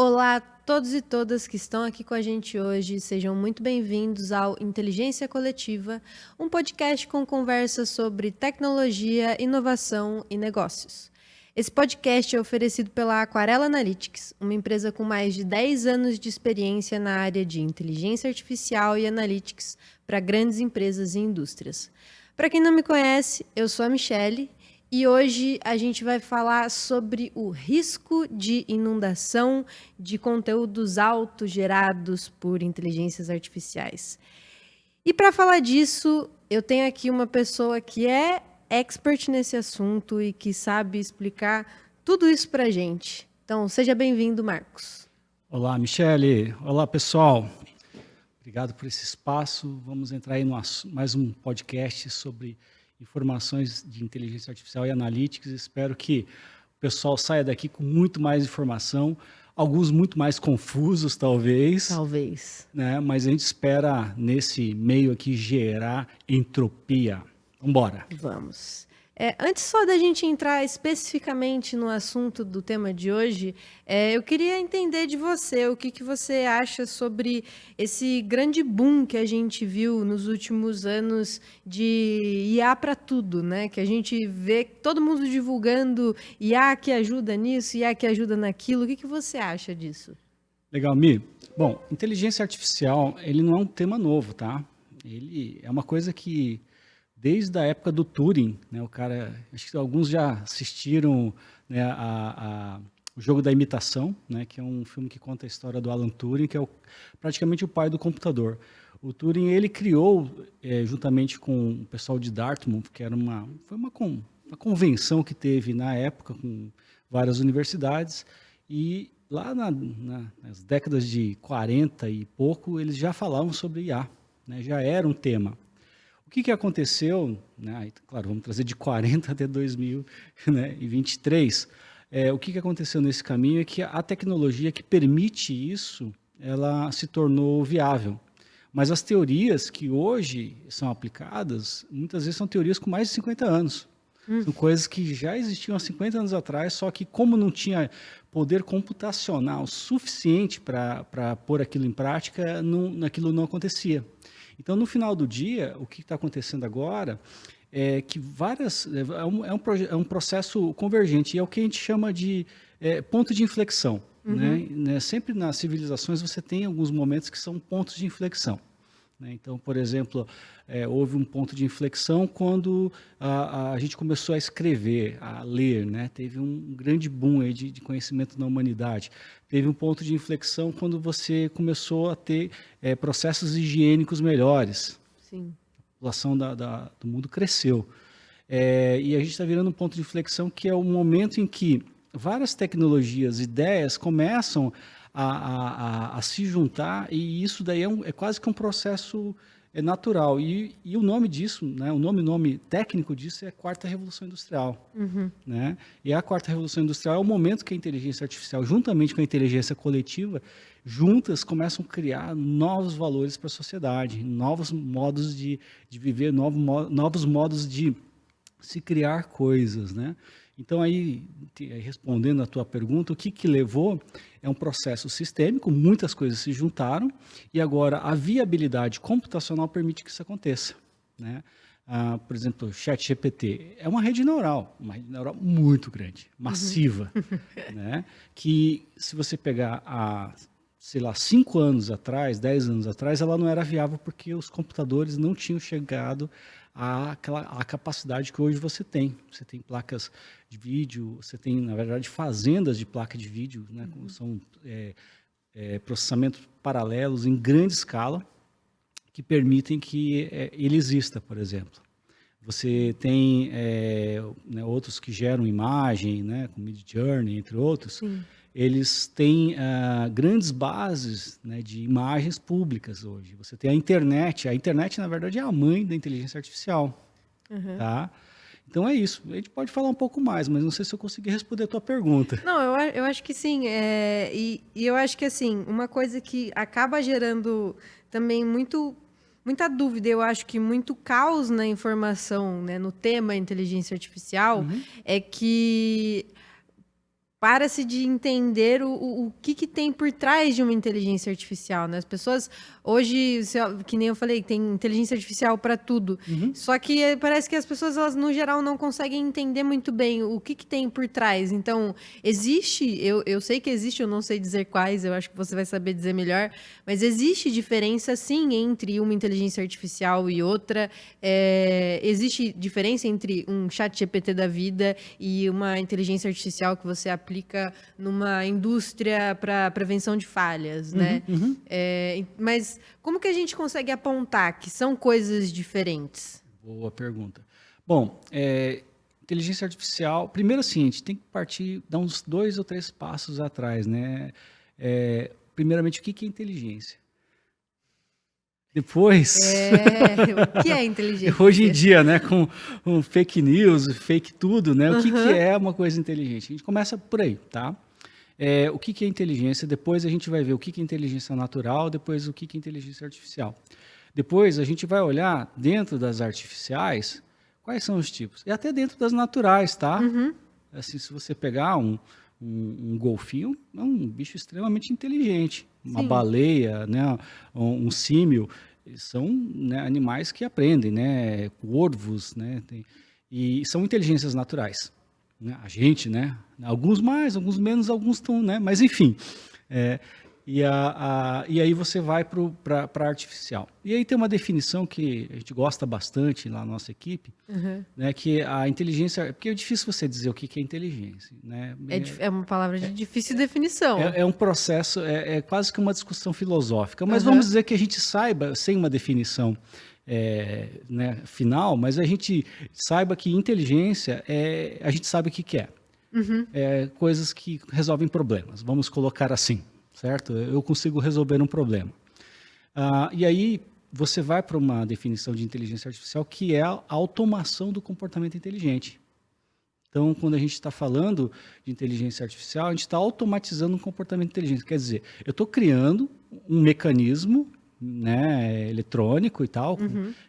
Olá a todos e todas que estão aqui com a gente hoje, sejam muito bem-vindos ao Inteligência Coletiva, um podcast com conversas sobre tecnologia, inovação e negócios. Esse podcast é oferecido pela Aquarela Analytics, uma empresa com mais de 10 anos de experiência na área de inteligência artificial e analytics para grandes empresas e indústrias. Para quem não me conhece, eu sou a Michele. E hoje a gente vai falar sobre o risco de inundação de conteúdos autogerados por inteligências artificiais. E para falar disso, eu tenho aqui uma pessoa que é expert nesse assunto e que sabe explicar tudo isso para a gente. Então, seja bem-vindo, Marcos. Olá, Michele. Olá, pessoal. Obrigado por esse espaço. Vamos entrar aí no mais um podcast sobre informações de inteligência artificial e analytics. Espero que o pessoal saia daqui com muito mais informação, alguns muito mais confusos, talvez. Talvez. Né? Mas a gente espera, nesse meio aqui, gerar entropia. Vamos embora. Vamos. Antes só da gente entrar especificamente no assunto do tema de hoje, eu queria entender de você o que você acha sobre esse grande boom que a gente viu nos últimos anos de IA para tudo, né? Que a gente vê todo mundo divulgando IA que ajuda nisso, IA que ajuda naquilo. O que você acha disso? Legal, Mi. Bom, inteligência artificial, ele não é um tema novo, tá? Ele é uma coisa que desde a época do Turing, né, o cara, acho que alguns já assistiram, né, o Jogo da Imitação, né, que é um filme que conta a história do Alan Turing, que é praticamente o pai do computador. O Turing, ele criou, juntamente com o pessoal de Dartmouth, que era uma convenção que teve na época com várias universidades, e lá nas décadas de 40 e pouco, eles já falavam sobre IA, né, já era um tema. O que aconteceu, né, claro, vamos trazer de 40 até 2023, o que aconteceu nesse caminho é que a tecnologia que permite isso, ela se tornou viável. Mas as teorias que hoje são aplicadas, muitas vezes são teorias com mais de 50 anos. São coisas que já existiam há 50 anos atrás, só que como não tinha poder computacional suficiente para pôr aquilo em prática, aquilo não acontecia. Então, no final do dia, o que está acontecendo agora é que é um processo convergente, e é o que a gente chama de ponto de inflexão. Né? Sempre nas civilizações você tem alguns momentos que são pontos de inflexão. Né? Então, por exemplo, houve um ponto de inflexão quando a gente começou a escrever, a ler, né? Teve um grande boom aí de conhecimento na humanidade. Teve um ponto de inflexão quando você começou a ter processos higiênicos melhores. Sim. A população do mundo cresceu. E a gente está virando um ponto de inflexão que é o momento em que várias tecnologias, ideias começam a se juntar, e isso daí é quase que um processo natural. E o nome disso, né, o nome técnico disso é a Quarta Revolução Industrial. Né? E a Quarta Revolução Industrial é o momento que a inteligência artificial, juntamente com a inteligência coletiva, juntas começam a criar novos valores para a sociedade, novos modos de viver, novos modos de se criar coisas, né? Então, aí, respondendo à tua pergunta, o que levou é um processo sistêmico, muitas coisas se juntaram, e agora a viabilidade computacional permite que isso aconteça. Né? Por exemplo, o ChatGPT é uma rede neural muito grande, massiva, né? Que se você pegar sei lá, 5 anos atrás, 10 anos atrás, ela não era viável porque os computadores não tinham chegado à capacidade que hoje você tem. Você tem placas de vídeo, você tem, na verdade, fazendas de placa de vídeo, né? São processamentos paralelos em grande escala que permitem que ele exista, por exemplo. Você tem né, outros que geram imagem, né, como Midjourney, entre outros. Sim. Eles têm grandes bases, né, de imagens públicas hoje. Você tem a internet, na verdade, é a mãe da inteligência artificial. Tá? Então é isso. A gente pode falar um pouco mais, mas não sei se eu consegui responder a tua pergunta. Não, eu acho que sim. E eu acho que, assim, uma coisa que acaba gerando também muita dúvida, eu acho que muito caos na informação, né, no tema inteligência artificial, é que para-se de entender o que tem por trás de uma inteligência artificial, né? As pessoas, hoje, que nem eu falei, tem inteligência artificial para tudo. Só que parece que as pessoas, elas, no geral, não conseguem entender muito bem o que tem por trás. Então, existe, eu sei que existe, eu não sei dizer quais, eu acho que você vai saber dizer melhor, mas existe diferença, sim, entre uma inteligência artificial e outra. Existe diferença entre um chat GPT da vida e uma inteligência artificial que você aplica numa indústria para prevenção de falhas, né? Mas como que a gente consegue apontar que são coisas diferentes? Boa pergunta. Bom, inteligência artificial, primeiro assim, a gente tem que partir, dar uns 2 ou 3 passos atrás, né? Primeiramente, o que é inteligência? Depois... o que é inteligência? Hoje em dia, né, com fake news, fake tudo, né? O que é uma coisa inteligente? A gente começa por aí, tá? O que é inteligência? Depois a gente vai ver o que é inteligência natural, depois o que é inteligência artificial. Depois a gente vai olhar dentro das artificiais quais são os tipos. E até dentro das naturais, tá? Assim, se você pegar um golfinho, é um bicho extremamente inteligente. Uma baleia, né, um símil, são, né, animais que aprendem, né, corvos, né, e são inteligências naturais. Né, a gente, né, alguns mais, alguns menos, alguns estão, né, mas enfim. E aí você vai para a artificial. E aí tem uma definição que a gente gosta bastante lá na nossa equipe, né, que a inteligência... Porque é difícil você dizer o que é inteligência. Né? É uma palavra de difícil definição. É um processo, quase que uma discussão filosófica. Mas vamos dizer que a gente saiba, sem uma definição né, final, mas a gente saiba que inteligência, a gente sabe o que é. Coisas que resolvem problemas, vamos colocar assim. Certo? Eu consigo resolver um problema. E aí você vai para uma definição de inteligência artificial que é a automação do comportamento inteligente. Então, quando a gente está falando de inteligência artificial, a gente está automatizando um comportamento inteligente. Quer dizer, eu estou criando um mecanismo, né, eletrônico e tal,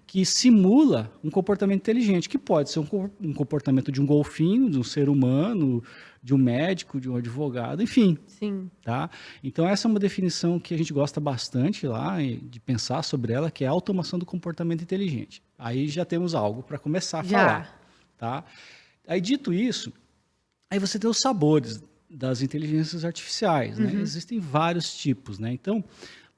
que simula um comportamento inteligente, que pode ser um comportamento de um golfinho, de um ser humano, de um médico, de um advogado, enfim. Sim. Tá? Então, essa é uma definição que a gente gosta bastante lá, de pensar sobre ela, que é a automação do comportamento inteligente. Aí já temos algo para começar a falar. Tá? Aí, dito isso, aí você tem os sabores das inteligências artificiais. Né? Existem vários tipos. Né? Então,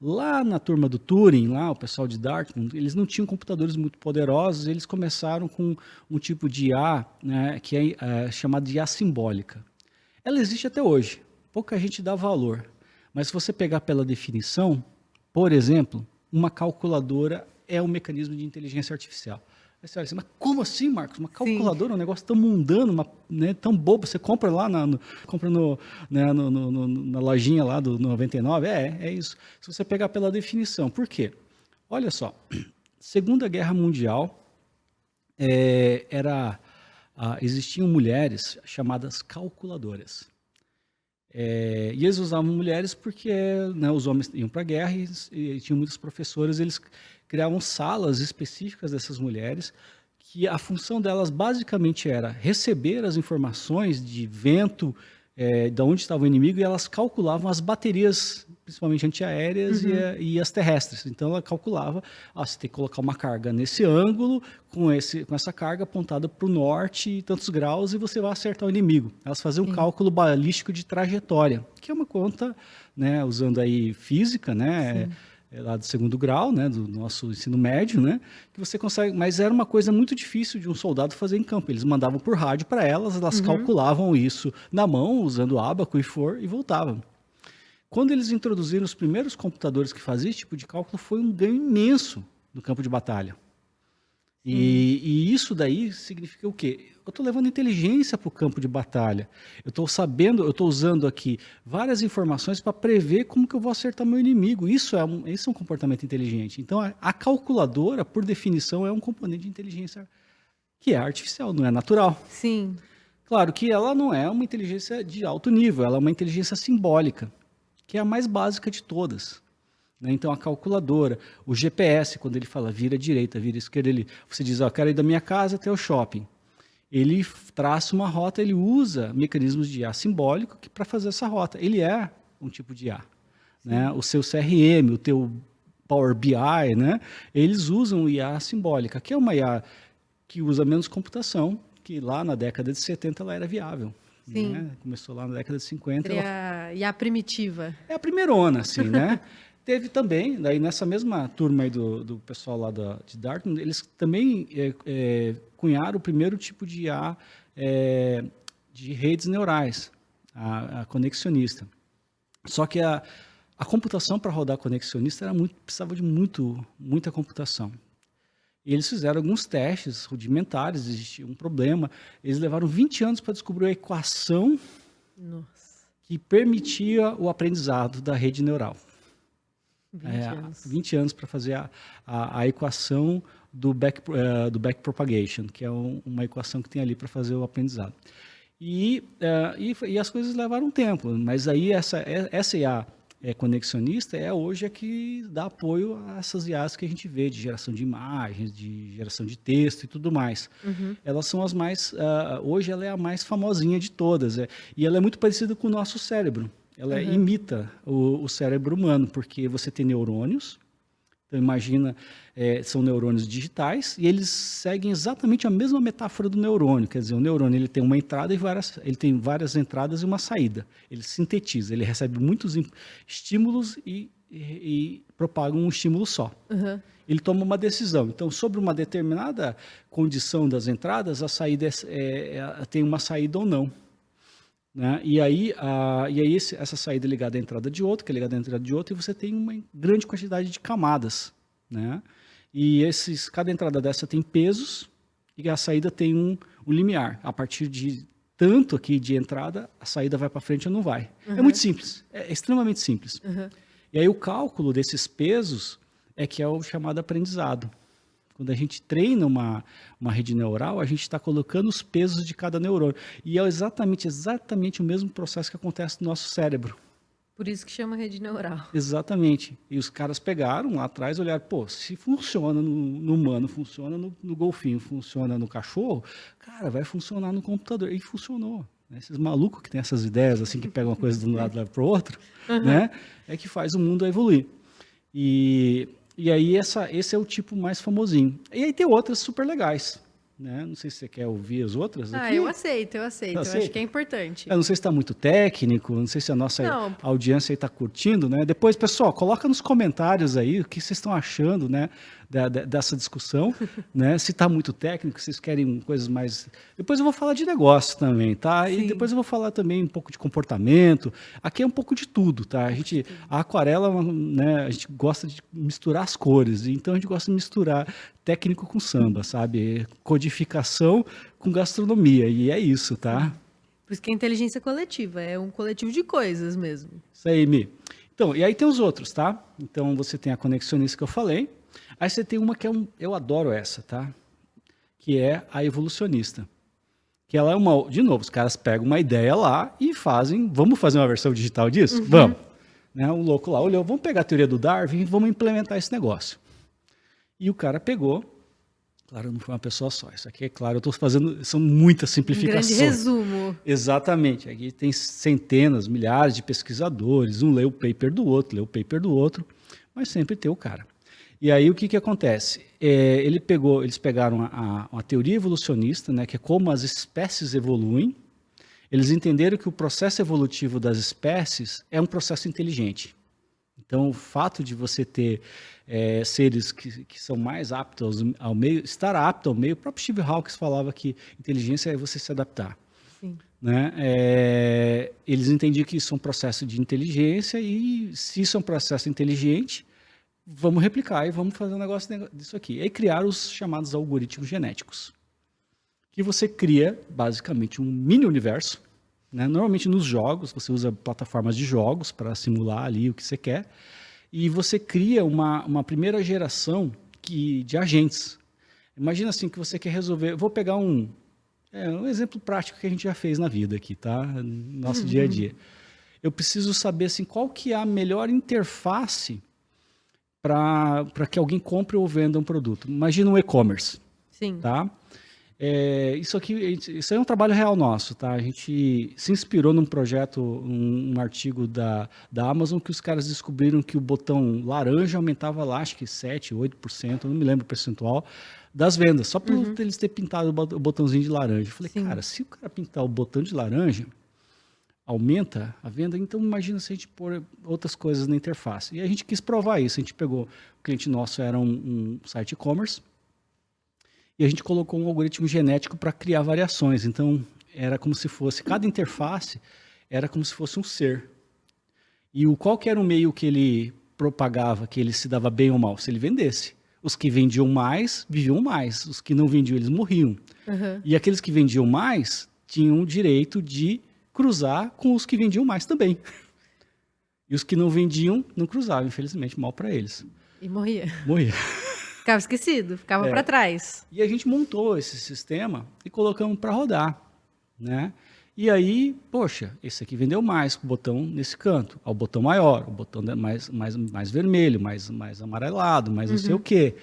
lá na turma do Turing, lá, o pessoal de Dartmouth, eles não tinham computadores muito poderosos, eles começaram com um tipo de IA, né, que é chamado de IA simbólica. Ela existe até hoje, pouca gente dá valor, mas se você pegar pela definição, por exemplo, uma calculadora é um mecanismo de inteligência artificial. Aí você olha assim, mas como assim, Marcos? Uma calculadora é um negócio tão mundano, né, tão bobo, você compra lá na lojinha lá do 99, é isso. Se você pegar pela definição, por quê? Olha só, Segunda Guerra Mundial, existiam mulheres chamadas calculadoras. E eles usavam mulheres porque, né, os homens iam para a guerra e tinham muitos professores, eles criavam salas específicas dessas mulheres, que a função delas basicamente era receber as informações de vento, de onde estava o inimigo, e elas calculavam as baterias, principalmente antiaéreas e as terrestres. Então ela calculava, você tem que colocar uma carga nesse ângulo, com essa carga apontada para o norte e tantos graus, e você vai acertar o inimigo. Elas faziam um cálculo balístico de trajetória, que é uma conta, né, usando aí física, né, lá do 2º grau, né, do nosso ensino médio, né, que você consegue, mas era uma coisa muito difícil de um soldado fazer em campo. Eles mandavam por rádio para elas calculavam isso na mão, usando ábaco e voltavam. Quando eles introduziram os primeiros computadores que faziam esse tipo de cálculo, foi um ganho imenso no campo de batalha. E isso daí significa o quê? Eu estou levando inteligência para o campo de batalha. Eu estou usando aqui várias informações para prever como que eu vou acertar meu inimigo. Isso é um comportamento inteligente. Então, a calculadora, por definição, é um componente de inteligência que é artificial, não é natural. Sim. Claro que ela não é uma inteligência de alto nível, ela é uma inteligência simbólica, que é a mais básica de todas. Então, a calculadora, o GPS, quando ele fala vira direita, vira esquerda, você diz, quero ir da minha casa até o shopping. ele traça uma rota, ele usa mecanismos de IA simbólico para fazer essa rota. Ele é um tipo de IA. Né? O seu CRM, o teu Power BI, né? Eles usam IA simbólica, que é uma IA que usa menos computação, que lá na década de 70 ela era viável. Sim. Né? Começou lá na década de 50. Seria a IA primitiva. É a primeirona, assim, né? Teve também, daí nessa mesma turma aí do pessoal lá de Dartmouth, eles também cunharam o primeiro tipo de IA de redes neurais, a conexionista. Só que a computação para rodar conexionista precisava de muita computação. E eles fizeram alguns testes rudimentares, existia um problema. Eles levaram 20 anos para descobrir a equação que permitia o aprendizado da rede neural. 20 anos para fazer a equação do backpropagation, que é uma equação que tem ali para fazer o aprendizado. E as coisas levaram tempo, mas aí essa IA conexionista hoje a que dá apoio a essas IAs que a gente vê de geração de imagens, de geração de texto e tudo mais. Elas são as mais... hoje ela é a mais famosinha de todas. E ela é muito parecida com o nosso cérebro. Ela imita o cérebro humano, porque você tem neurônios. Então, imagina, são neurônios digitais e eles seguem exatamente a mesma metáfora do neurônio. Quer dizer, o neurônio ele tem uma entrada ele tem várias entradas e uma saída. Ele sintetiza, ele recebe muitos estímulos e propaga um estímulo só. Ele toma uma decisão. Então, sobre uma determinada condição das entradas, a saída tem uma saída ou não. Né? E aí essa saída é ligada à entrada de outro, que é ligada à entrada de outro, e você tem uma grande quantidade de camadas. Né? E cada entrada dessa tem pesos, e a saída tem um limiar. A partir de tanto aqui de entrada, a saída vai para frente ou não vai. É muito simples, é extremamente simples. E aí o cálculo desses pesos é que é o chamado aprendizado. Quando a gente treina uma rede neural, a gente está colocando os pesos de cada neurônio. E é exatamente o mesmo processo que acontece no nosso cérebro. Por isso que chama rede neural. Exatamente. E os caras pegaram lá atrás e olharam, se funciona no humano, funciona no golfinho, funciona no cachorro, cara, vai funcionar no computador. E funcionou. Esses malucos que têm essas ideias, assim, que pegam uma coisa de um lado e levam para o outro, né, é que faz o mundo evoluir. E aí esse é o tipo mais famosinho. E aí tem outras super legais. Né? Não sei se você quer ouvir as outras. Eu aceito. Eu acho que é importante. Eu não sei se está muito técnico, não sei se a nossa audiência está curtindo. Né? Depois, pessoal, coloca nos comentários aí o que vocês estão achando, né, dessa discussão. Né? Se está muito técnico, se vocês querem coisas mais... Depois eu vou falar de negócio também, tá? E depois eu vou falar também um pouco de comportamento. Aqui é um pouco de tudo, tá? A aquarela, né, a gente gosta de misturar as cores, então a gente gosta de misturar técnico com samba, sabe? Codificação com gastronomia, e é isso, tá? Por isso que é inteligência coletiva, é um coletivo de coisas mesmo. Isso aí, Mi. Então, e aí tem os outros, tá? Então você tem a conexionista que eu falei, aí você tem uma que eu adoro essa, tá? Que é a evolucionista. Que ela é de novo, os caras pegam uma ideia lá e vamos fazer uma versão digital disso? Vamos. Né? O louco lá olhou, vamos pegar a teoria do Darwin e vamos implementar esse negócio. E o cara pegou, claro, não foi uma pessoa só, isso aqui é claro, eu estou fazendo, são muitas simplificações. Um grande resumo. Exatamente, aqui tem centenas, milhares de pesquisadores, um lê o paper do outro, mas sempre tem o cara. E aí o que acontece? Eles pegaram a teoria evolucionista, né, que é como as espécies evoluem, eles entenderam que o processo evolutivo das espécies é um processo inteligente. Então, o fato de você ter seres que são mais aptos ao meio, estar apto ao meio, o próprio Steve Hawkins falava que inteligência é você se adaptar. Sim. Né? Eles entendiam que isso é um processo de inteligência e se isso é um processo inteligente, vamos replicar e vamos fazer um negócio disso aqui. E aí criaram os chamados algoritmos genéticos, que você cria basicamente um mini universo. Né? Normalmente nos jogos, você usa plataformas de jogos para simular ali o que você quer, e você cria uma primeira geração de agentes. Imagina assim que você quer resolver... Vou pegar um exemplo prático que a gente já fez na vida aqui, tá? No nosso dia a dia. Eu preciso saber assim, qual que é a melhor interface para que alguém compre ou venda um produto. Imagina um e-commerce. Sim. Tá? Isso isso aí é um trabalho real nosso, tá? A gente se inspirou num projeto, um artigo da Amazon, que os caras descobriram que o botão laranja aumentava lá, acho que 7, 8%, não me lembro o percentual, das vendas, só por eles ter pintado o botãozinho de laranja. Eu falei, Sim. cara, se o cara pintar o botão de laranja, aumenta a venda, então imagina se a gente pôr outras coisas na interface. E a gente quis provar isso, a gente pegou, o cliente nosso era um site e-commerce, e a gente colocou um algoritmo genético para criar variações. Então, era como se fosse, cada interface era como se fosse um ser. E qual que era o meio que ele propagava, que ele se dava bem ou mal? Se ele vendesse. Os que vendiam mais, viviam mais. Os que não vendiam, eles morriam. E aqueles que vendiam mais tinham o direito de cruzar com os que vendiam mais também. E os que não vendiam, não cruzavam, infelizmente, mal para eles. E morria. Morria. Ficava esquecido, ficava para trás. E a gente montou esse sistema e colocamos para rodar, né? E aí, poxa, esse aqui vendeu mais, o botão nesse canto, o botão maior, o botão mais vermelho, mais amarelado, mais não sei o quê.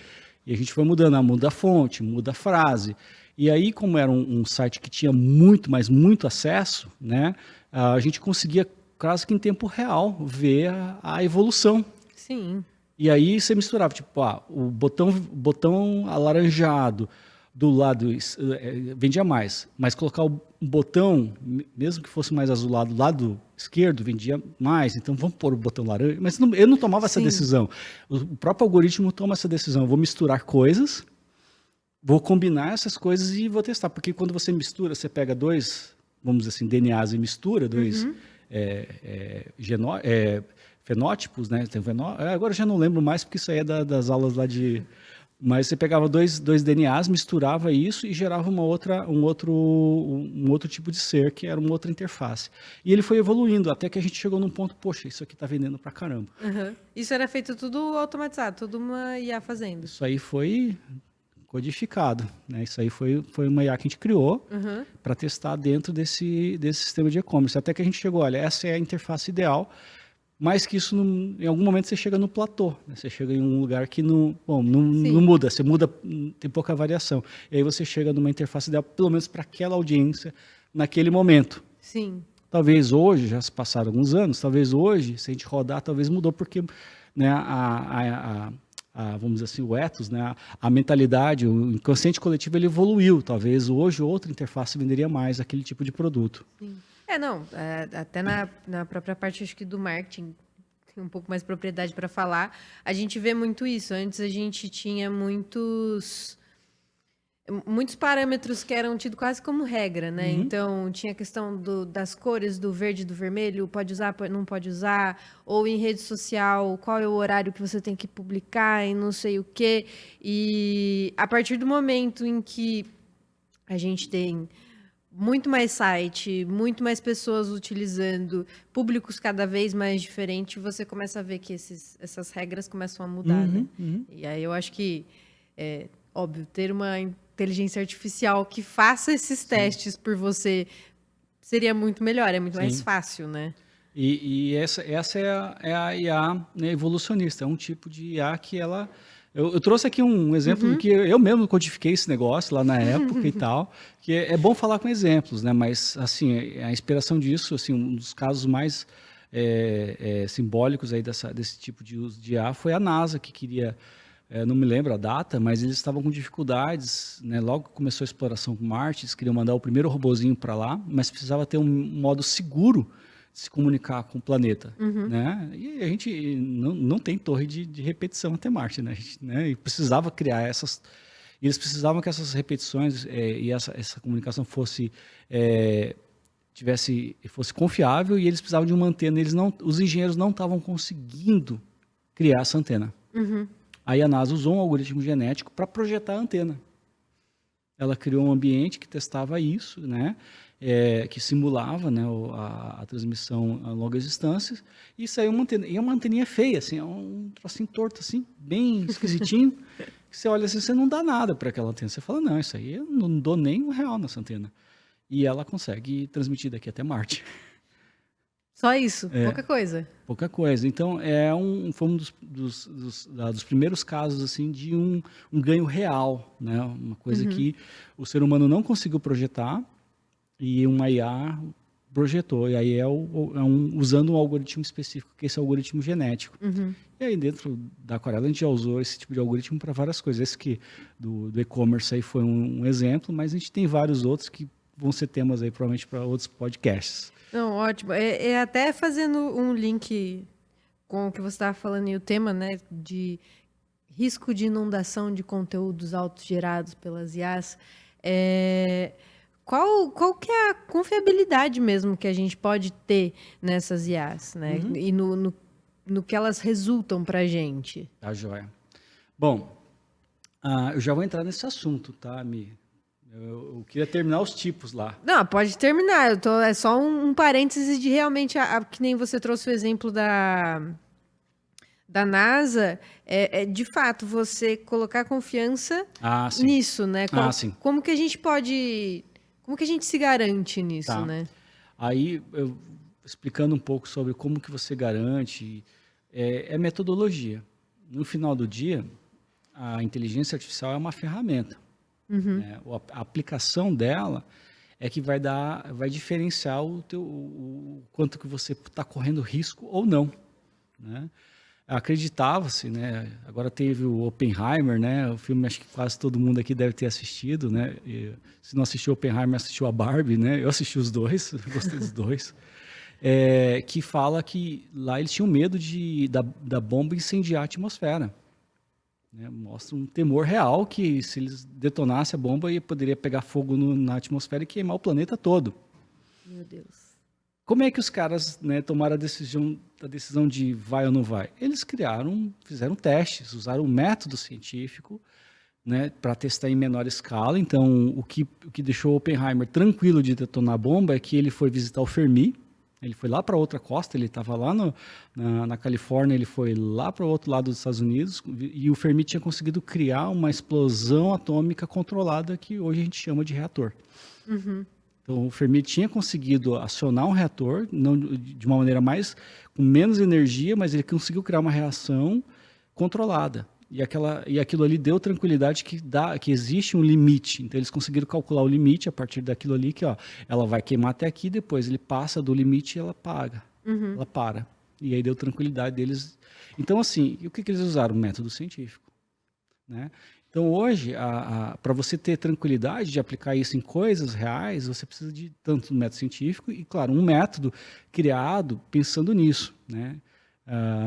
E a gente foi mudando, muda a fonte, muda a frase. E aí, como era um site que tinha muito, mas muito acesso, né? A gente conseguia quase que em tempo real ver a evolução. Sim. E aí você misturava, tipo, o botão alaranjado do lado vendia mais, mas colocar o botão, mesmo que fosse mais azulado, do lado esquerdo, vendia mais, então vamos pôr o botão laranja. Mas eu não tomava essa decisão. O próprio algoritmo toma essa decisão. Eu vou misturar coisas, vou combinar essas coisas e vou testar. Porque quando você mistura, você pega dois, vamos dizer assim, DNAs e mistura, dois fenótipos, né? Agora eu já não lembro mais, porque isso aí é das aulas lá de... Mas você pegava dois DNAs, misturava isso e gerava um outro tipo de ser, que era uma outra interface. E ele foi evoluindo, até que a gente chegou num ponto, poxa, isso aqui está vendendo pra caramba. Isso era feito tudo automatizado, tudo uma IA fazendo. Isso aí foi codificado, né? Isso aí foi uma IA que a gente criou para testar dentro desse sistema de e-commerce. Até que a gente chegou, olha, essa é a interface ideal, mas que isso, em algum momento, você chega no platô. Né? Você chega em um lugar que não muda. Você muda, tem pouca variação. E aí você chega numa interface ideal, pelo menos para aquela audiência, naquele momento. Sim. Talvez hoje, já se passaram alguns anos, talvez hoje, se a gente rodar, talvez mudou, porque né, vamos dizer assim, o ethos, né, a mentalidade, o inconsciente coletivo, ele evoluiu. Talvez hoje outra interface venderia mais aquele tipo de produto. Sim. Até na própria parte, acho que do marketing, tem um pouco mais propriedade para falar, a gente vê muito isso. Antes a gente tinha muitos parâmetros que eram tidos quase como regra, né? Então, tinha a questão das cores, do verde e do vermelho, pode usar, não pode usar, ou em rede social, qual é o horário que você tem que publicar e não sei o quê. E a partir do momento em que a gente tem muito mais site, muito mais pessoas utilizando, públicos cada vez mais diferentes, você começa a ver que essas regras começam a mudar, né? E aí eu acho que, óbvio, ter uma inteligência artificial que faça esses testes por você seria muito melhor, é muito mais fácil, né? E essa é a IA, né, evolucionista, é um tipo de IA que ela... Eu trouxe aqui um exemplo do que eu mesmo codifiquei esse negócio lá na época e tal, que é bom falar com exemplos, né? Mas, assim, a inspiração disso, assim, um dos casos mais simbólicos aí desse tipo de uso de IA foi a NASA, que queria, não me lembro a data, mas eles estavam com dificuldades, né? Logo que começou a exploração com Marte, eles queriam mandar o primeiro robozinho para lá, mas precisava ter um modo seguro se comunicar com o planeta, né? E a gente não tem torre de repetição até Marte, né? E precisava criar essas... Eles precisavam que essas repetições e essa comunicação fosse confiável, e eles precisavam de uma antena. Os engenheiros não estavam conseguindo criar essa antena. Aí a NASA usou um algoritmo genético para projetar a antena. Ela criou um ambiente que testava isso, né? Que simulava, né, a transmissão a longas distâncias, e saiu uma antena. E é uma anteninha feia, assim, é um trocinho torto, assim, bem esquisitinho, que você olha assim, você não dá nada para aquela antena. Você fala, não, isso aí eu não dou nem R$1 nessa antena. E ela consegue transmitir daqui até Marte. Só isso, É. pouca coisa. Pouca coisa. Então, foi um dos primeiros casos assim, de um ganho real, né? Uma coisa que o ser humano não conseguiu projetar e uma IA projetou. E aí usando um algoritmo específico, que é esse algoritmo genético. E aí, dentro da Aquarela, a gente já usou esse tipo de algoritmo para várias coisas. Esse que do e-commerce aí foi um exemplo, mas a gente tem vários outros que vão ser temas aí, provavelmente, para outros podcasts. Não, ótimo. É até fazendo um link com o que você estava falando e o tema, né, de risco de inundação de conteúdos autogerados pelas IAs. Qual que é a confiabilidade mesmo que a gente pode ter nessas IAs, né? E no que elas resultam para a gente? Tá, joia. Bom, eu já vou entrar nesse assunto, tá, Mi? Eu queria terminar os tipos lá. Não, pode terminar. É só um parêntese de realmente, que nem você trouxe o exemplo da NASA, de fato você colocar confiança nisso, né? Sim. Como que a gente se garante nisso, Tá. né? Aí, explicando um pouco sobre como que você garante, é metodologia. No final do dia, a inteligência artificial é uma ferramenta. Né? A aplicação dela é que vai diferenciar o quanto que você está correndo risco ou não, né? Acreditava-se, né? Agora teve o Oppenheimer, né? O filme acho que quase todo mundo aqui deve ter assistido, né? E, se não assistiu Oppenheimer, assistiu a Barbie, né? Eu assisti os dois, gostei dos dois. Que fala que lá eles tinham medo da bomba incendiar a atmosfera. Né? Mostra um temor real que se eles detonassem a bomba, poderia pegar fogo na atmosfera e queimar o planeta todo. Meu Deus. Como é que os caras, né, tomaram a decisão de vai ou não vai? Eles fizeram testes, usaram um método científico, né, para testar em menor escala. Então, o que deixou Oppenheimer tranquilo de detonar a bomba é que ele foi visitar o Fermi. Ele foi lá para outra costa, ele estava lá na Califórnia, ele foi lá para o outro lado dos Estados Unidos, e o Fermi tinha conseguido criar uma explosão atômica controlada que hoje a gente chama de reator. Então, o Fermi tinha conseguido acionar um reator, não de uma maneira com menos energia, mas ele conseguiu criar uma reação controlada. E aquilo ali deu tranquilidade que existe um limite. Então, eles conseguiram calcular o limite a partir daquilo ali, que ela vai queimar até aqui, depois ele passa do limite e ela apaga. Ela para. E aí deu tranquilidade deles. Então, assim, e o que eles usaram? O método científico. Né? Então, hoje, para você ter tranquilidade de aplicar isso em coisas reais, você precisa de tanto um método científico e, claro, um método criado pensando nisso, né?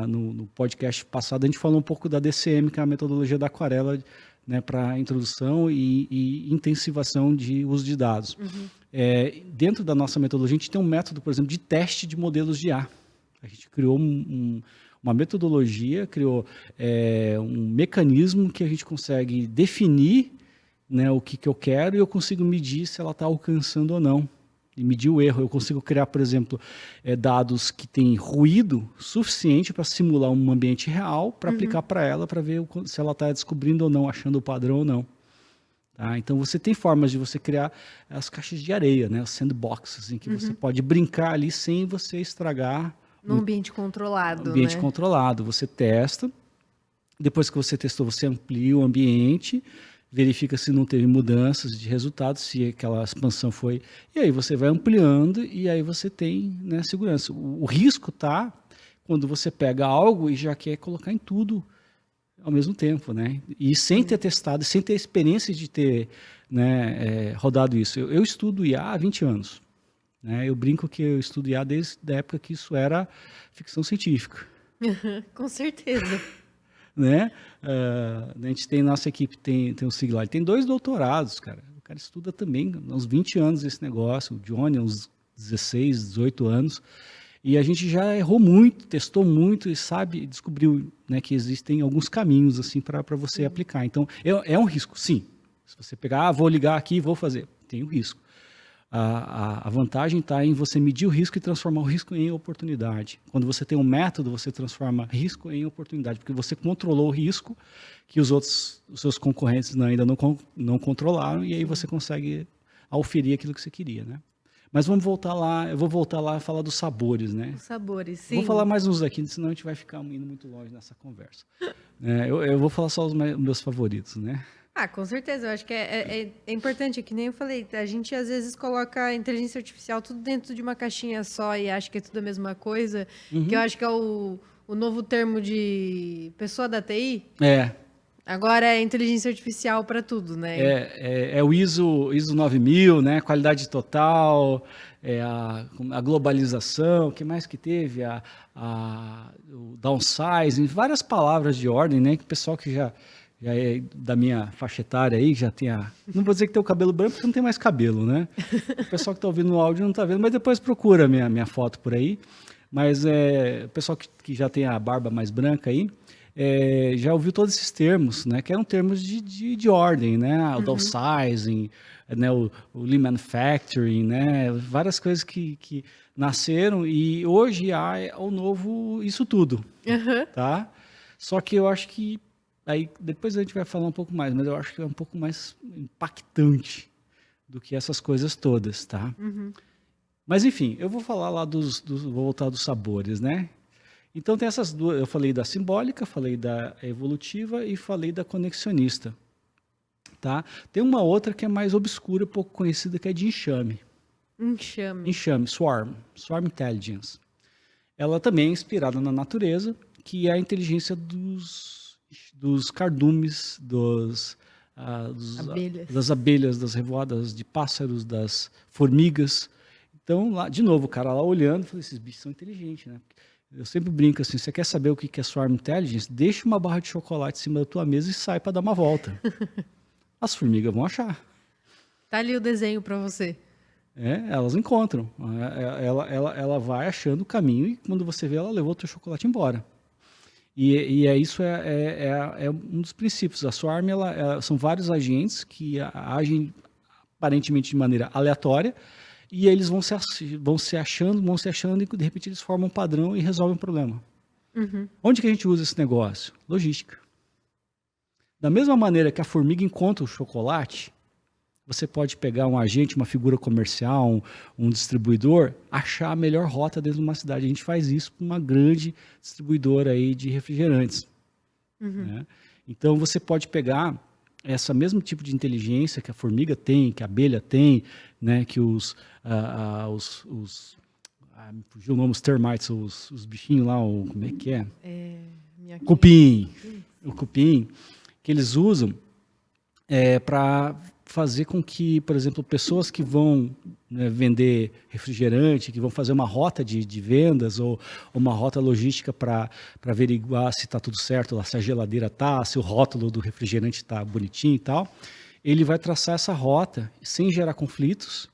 No podcast passado, a gente falou um pouco da DCM, que é a metodologia da Aquarela, né, para introdução e intensivação de uso de dados. Dentro da nossa metodologia, a gente tem um método, por exemplo, de teste de modelos de IA. A gente criou uma metodologia, criou um mecanismo que a gente consegue definir, né, o que eu quero e eu consigo medir se ela está alcançando ou não. E medir o erro. Eu consigo criar, por exemplo, dados que têm ruído suficiente para simular um ambiente real, para aplicar para ela, para ver se ela está descobrindo ou não, achando o padrão ou não. Tá? Então, você tem formas de você criar as caixas de areia, né, os sandboxes, em que você pode brincar ali sem você estragar. Num ambiente controlado, ambiente controlado. Você testa, depois que você testou, você amplia o ambiente, verifica se não teve mudanças de resultados, se aquela expansão foi... E aí você vai ampliando e aí você tem, né, segurança. O risco está quando você pega algo e já quer colocar em tudo ao mesmo tempo, né? E sem ter testado, sem ter experiência de ter, né, rodado isso. Eu estudo IA há 20 anos. Né? Eu brinco que eu estudo IA desde a época que isso era ficção científica. Com certeza. Né? A gente tem, nossa equipe tem um sigla, tem 2 doutorados, cara. O cara estuda também há uns 20 anos esse negócio, o Johnny há uns 16, 18 anos. E a gente já errou muito, testou muito e descobriu, né, que existem alguns caminhos assim para você aplicar. Então, é um risco, sim. Se você pegar, vou ligar aqui, vou fazer, tem um risco. A vantagem está em você medir o risco e transformar o risco em oportunidade. Quando você tem um método, você transforma risco em oportunidade, porque você controlou o risco que os seus concorrentes ainda não controlaram, e aí você consegue auferir aquilo que você queria. Né? Mas vamos voltar lá, eu vou voltar lá e falar dos sabores, né? Os sabores, sim. Vou falar mais uns aqui, senão a gente vai ficar indo muito longe nessa conversa. Eu vou falar só os meus favoritos, né? Ah, com certeza. Eu acho que é importante, que nem eu falei, a gente às vezes coloca a inteligência artificial tudo dentro de uma caixinha só e acha que é tudo a mesma coisa, que eu acho que é o novo termo de pessoa da TI. Agora é inteligência artificial para tudo, né? É o ISO 9000, né? Qualidade total, a globalização, o que mais que teve? O downsizing, várias palavras de ordem, né? Que o pessoal que já é da minha faixa etária aí, já tem não vou dizer que tem o cabelo branco, porque não tem mais cabelo, né? O pessoal que está ouvindo no áudio não está vendo, mas depois procura minha foto por aí. Mas o pessoal que já tem a barba mais branca aí, já ouviu todos esses termos, né? Que eram termos de ordem, né? O downsizing, né? o lean manufacturing, né? Várias coisas que nasceram e hoje há o novo isso tudo, tá? Só que eu acho que aí depois a gente vai falar um pouco mais, mas eu acho que é um pouco mais impactante do que essas coisas todas, tá? Mas enfim, eu vou falar lá vou voltar dos sabores, né? Então tem essas duas, eu falei da simbólica, falei da evolutiva e falei da conexionista, tá? Tem uma outra que é mais obscura, pouco conhecida, que é de enxame. Enxame, Swarm Intelligence. Ela também é inspirada na natureza, que é a inteligência dos cardumes, das abelhas, das revoadas de pássaros, das formigas. Então, lá, de novo, o cara lá olhando, falei, esses bichos são inteligentes, né? Eu sempre brinco assim, você quer saber o que é Swarm Intelligence? Deixa uma barra de chocolate em cima da tua mesa e sai para dar uma volta. As formigas vão achar. Tá ali o desenho para você. Elas encontram. Ela vai achando o caminho e quando você vê, ela levou o teu chocolate embora. Isso é um dos princípios. A Swarm, são vários agentes que agem aparentemente de maneira aleatória e eles vão se achando e de repente eles formam um padrão e resolvem um problema. Onde que a gente usa esse negócio? Logística. Da mesma maneira que a formiga encontra o chocolate, você pode pegar um agente, uma figura comercial, um distribuidor, achar a melhor rota dentro de uma cidade. A gente faz isso com uma grande distribuidora aí de refrigerantes. Né? Então, você pode pegar esse mesmo tipo de inteligência que a formiga tem, que a abelha tem, né? Que me fugiu o nome, os termites, os bichinhos lá, como é que é? Cupim. O cupim, que eles usam para fazer com que, por exemplo, pessoas que vão, né, vender refrigerante, que vão fazer uma rota de vendas ou uma rota logística para averiguar se está tudo certo, se a geladeira está, se o rótulo do refrigerante está bonitinho e tal, ele vai traçar essa rota sem gerar conflitos,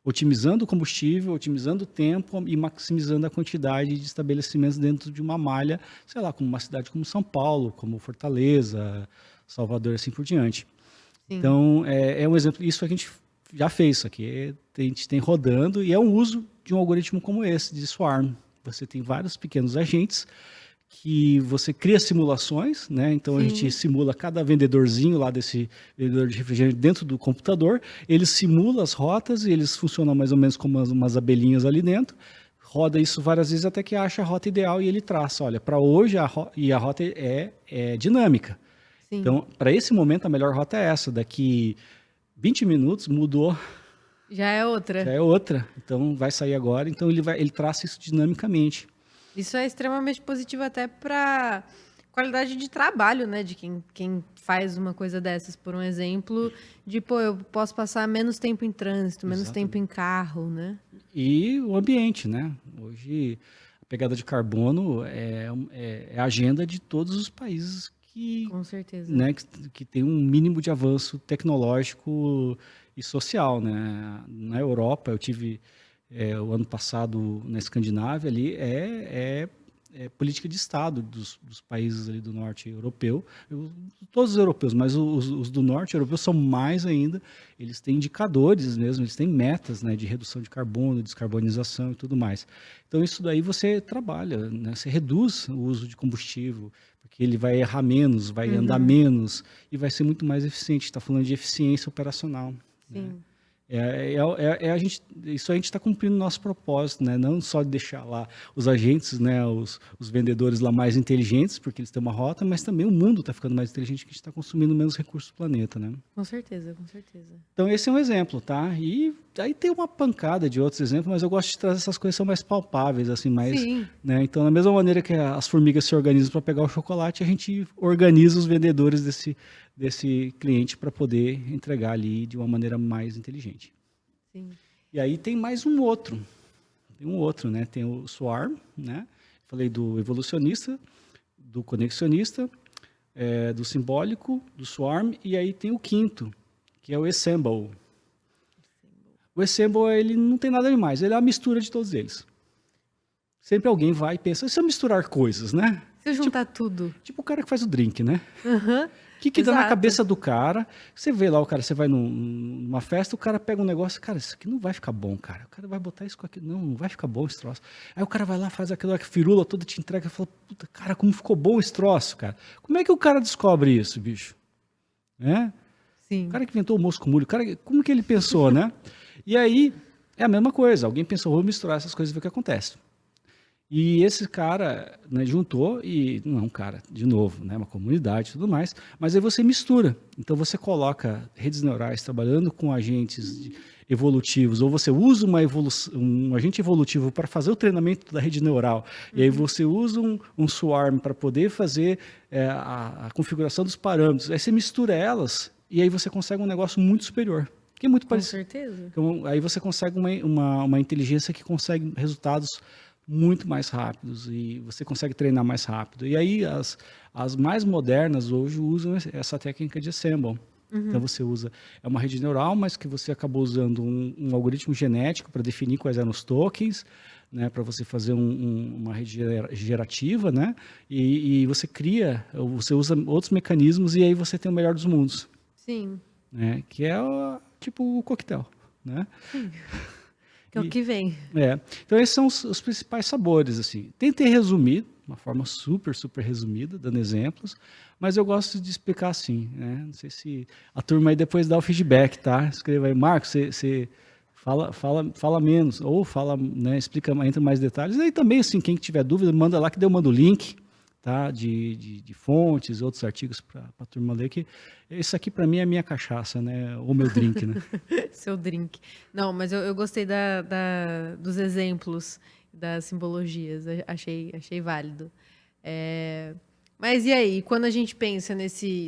otimizando o combustível, otimizando o tempo e maximizando a quantidade de estabelecimentos dentro de uma malha, sei lá, como uma cidade como São Paulo, como Fortaleza, Salvador, assim por diante. Sim. Então, é um exemplo, isso a gente já fez, isso aqui a gente tem rodando e é um uso de um algoritmo como esse, de Swarm. Você tem vários pequenos agentes que você cria simulações, né? Então, sim, a gente simula cada vendedorzinho lá desse vendedor de refrigerante dentro do computador, ele simula as rotas e eles funcionam mais ou menos como umas abelhinhas ali dentro, roda isso várias vezes até que acha a rota ideal e ele traça, olha, para hoje a rota é dinâmica. Sim. Então, para esse momento, a melhor rota é essa. Daqui 20 minutos mudou. Já é outra. Já é outra. Então, vai sair agora. Então, ele traça isso dinamicamente. Isso é extremamente positivo até para qualidade de trabalho, né? De quem faz uma coisa dessas. Por um exemplo, de, eu posso passar menos tempo em trânsito, menos tempo em carro, né? E o ambiente, né? Hoje, a pegada de carbono é a agenda de todos os países com certeza. Né, que tem um mínimo de avanço tecnológico e social, né? Na Europa, eu tive o ano passado na Escandinávia, ali é política de Estado dos países ali do norte europeu, todos os europeus, mas os do norte europeu são mais ainda, eles têm indicadores mesmo, eles têm metas, né, de redução de carbono, descarbonização e tudo mais. Então isso daí você trabalha, né, você reduz o uso de combustível, porque ele vai errar menos, vai andar menos e vai ser muito mais eficiente. Está falando de eficiência operacional. Sim. Né? Isso a gente está cumprindo o nosso propósito, né? Não só de deixar lá os agentes, né, os vendedores lá mais inteligentes, porque eles têm uma rota, mas também o mundo está ficando mais inteligente, que a gente está consumindo menos recursos do planeta, né? Com certeza, com certeza. Então esse é um exemplo, tá? E aí tem uma pancada de outros exemplos, mas eu gosto de trazer essas coisas que são mais palpáveis, assim, mais, Sim. né? Então, da mesma maneira que as formigas se organizam para pegar o chocolate, a gente organiza os vendedores desse cliente para poder entregar ali de uma maneira mais inteligente. Sim. E aí tem mais um outro. Tem um outro, né? Tem o Swarm, né? Falei do evolucionista, do conexionista, do simbólico, do Swarm, e aí tem o quinto, que é o Assemble. O Assemble, ele não tem nada demais, ele é a mistura de todos eles. Sempre alguém vai e pensa, se eu misturar coisas, né? Se eu juntar tudo. Tipo o cara que faz o drink, né? Uhum. O que dá na cabeça do cara? Você vê lá o cara, você vai numa festa, o cara pega um negócio, cara, isso aqui não vai ficar bom, cara. O cara vai botar isso com aquilo, não vai ficar bom esse troço. Aí o cara vai lá, faz aquela firula toda, te entrega e fala, puta, cara, como ficou bom esse troço, cara. Como é que o cara descobre isso, bicho? Sim. O cara que inventou o moço com mulho, como que ele pensou, né? E aí, é a mesma coisa, alguém pensou, vou misturar essas coisas e ver o que acontece. E esse cara, né, juntou e, não é um cara, de novo, né, uma comunidade e tudo mais, mas aí você mistura. Então você coloca redes neurais trabalhando com agentes evolutivos, ou você usa um agente evolutivo para fazer o treinamento da rede neural, e aí você usa um swarm para poder fazer a configuração dos parâmetros. Aí você mistura elas e aí você consegue um negócio muito superior. Que é muito parecido. Com certeza. Então, aí você consegue uma inteligência que consegue resultados muito mais rápidos e você consegue treinar mais rápido. E aí as mais modernas hoje usam essa técnica de Assemble. Então você usa, é uma rede neural, mas que você acabou usando um algoritmo genético para definir quais eram os tokens, né, para você fazer uma rede gerativa, né, e você você usa outros mecanismos e aí você tem o melhor dos mundos. Sim. Né, que é tipo o coquetel, né? Sim. Que é o que vem. Então esses são os principais sabores, assim. Tentei resumir, de uma forma super resumida, dando exemplos, mas eu gosto de explicar assim, né? Não sei se a turma aí depois dá o feedback, tá? Escreva aí, Marcos, você fala menos, ou fala, né, explica, entra mais detalhes. E aí também, assim, quem tiver dúvida, manda lá que eu mando o link, tá? De fontes, outros artigos para a turma ler, que isso aqui para mim é a minha cachaça, né? Ou meu drink, né? Seu drink. Não, mas eu gostei dos exemplos, das simbologias, achei válido. Mas e aí, quando a gente pensa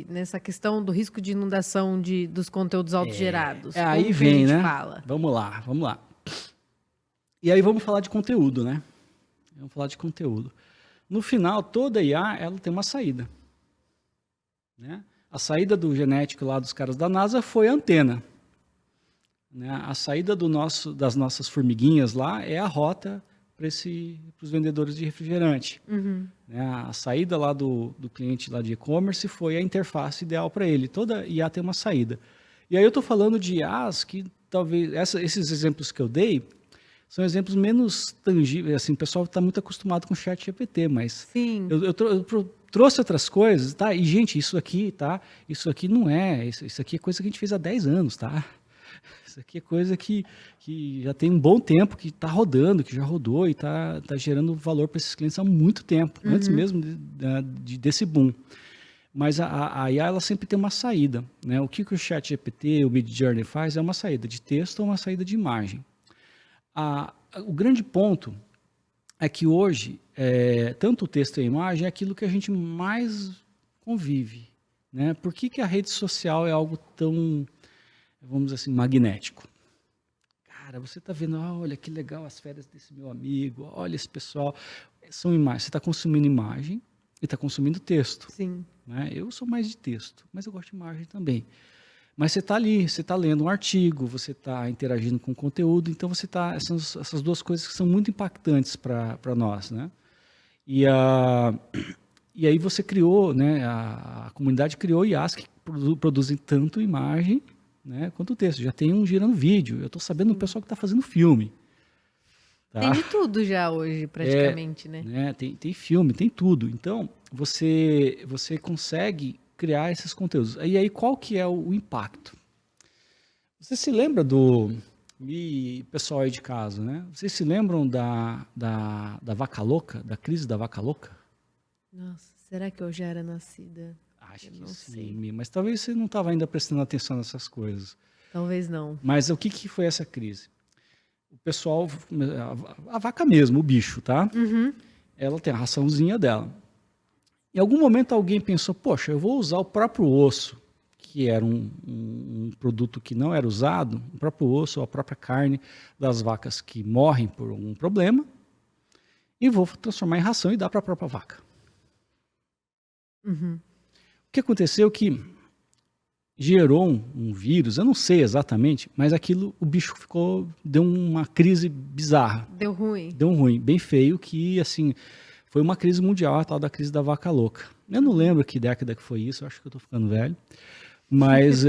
nessa questão do risco de inundação dos conteúdos autogerados? Aí vem, né? Fala? Vamos lá. E aí vamos falar de conteúdo, né? Vamos falar de conteúdo. No final, toda IA, ela tem uma saída. Né? A saída do genético lá dos caras da NASA foi a antena. Né? A saída das nossas formiguinhas lá é a rota para os vendedores de refrigerante. Uhum. Né? A saída lá do cliente lá de e-commerce foi a interface ideal para ele. Toda IA tem uma saída. E aí eu estou falando de IAs que talvez, esses exemplos que eu dei, são exemplos menos tangíveis, assim, o pessoal está muito acostumado com o chat GPT, mas Sim. Eu trouxe outras coisas, tá? E, gente, isso aqui, tá? Isso aqui não isso aqui é coisa que a gente fez há 10 anos, tá? Isso aqui é coisa que já tem um bom tempo, que está rodando, que já rodou e está gerando valor para esses clientes há muito tempo, antes mesmo desse boom. Mas a IA, ela sempre tem uma saída, né? O que o chat GPT, o Midjourney faz é uma saída de texto ou uma saída de imagem. O grande ponto é que hoje, tanto o texto e a imagem é aquilo que a gente mais convive. Né? Por que a rede social é algo tão, vamos dizer assim, magnético? Cara, você está vendo, olha que legal as férias desse meu amigo, olha esse pessoal. São imagens, você está consumindo imagem e está consumindo texto. Sim. Né? Eu sou mais de texto, mas eu gosto de imagem também. Mas você está ali, você está lendo um artigo, você está interagindo com o conteúdo, então você está... Essas duas coisas que são muito impactantes para nós, né? E aí você criou, né? A comunidade criou IAs que produzem tanto imagem, né, quanto texto. Já tem um girando vídeo, eu estou sabendo do pessoal que está fazendo filme. Tá? Tem de tudo já hoje, praticamente, né? Tem filme, tem tudo. Então, você consegue criar esses conteúdos. E aí, qual que é o impacto? Você se lembra e pessoal aí de casa, né? Vocês se lembram da vaca louca, da crise da vaca louca? Nossa, será que eu já era nascida? Acho Eu que não sim, sei. mas talvez você não estava ainda prestando atenção nessas coisas. Talvez não. Mas o que foi essa crise? O pessoal, a vaca mesmo, o bicho, tá? Uhum. Ela tem a raçãozinha dela. Em algum momento alguém pensou, poxa, eu vou usar o próprio osso, que era um produto que não era usado, o próprio osso, a própria carne das vacas que morrem por algum problema, e vou transformar em ração e dar para a própria vaca. Uhum. O que aconteceu que gerou um vírus, eu não sei exatamente, mas aquilo, o bicho deu uma crise bizarra. Deu ruim. Deu um ruim, bem feio, que assim, foi uma crise mundial, a tal da crise da vaca louca. Eu não lembro que década que foi isso, acho que eu tô ficando velho. Mas,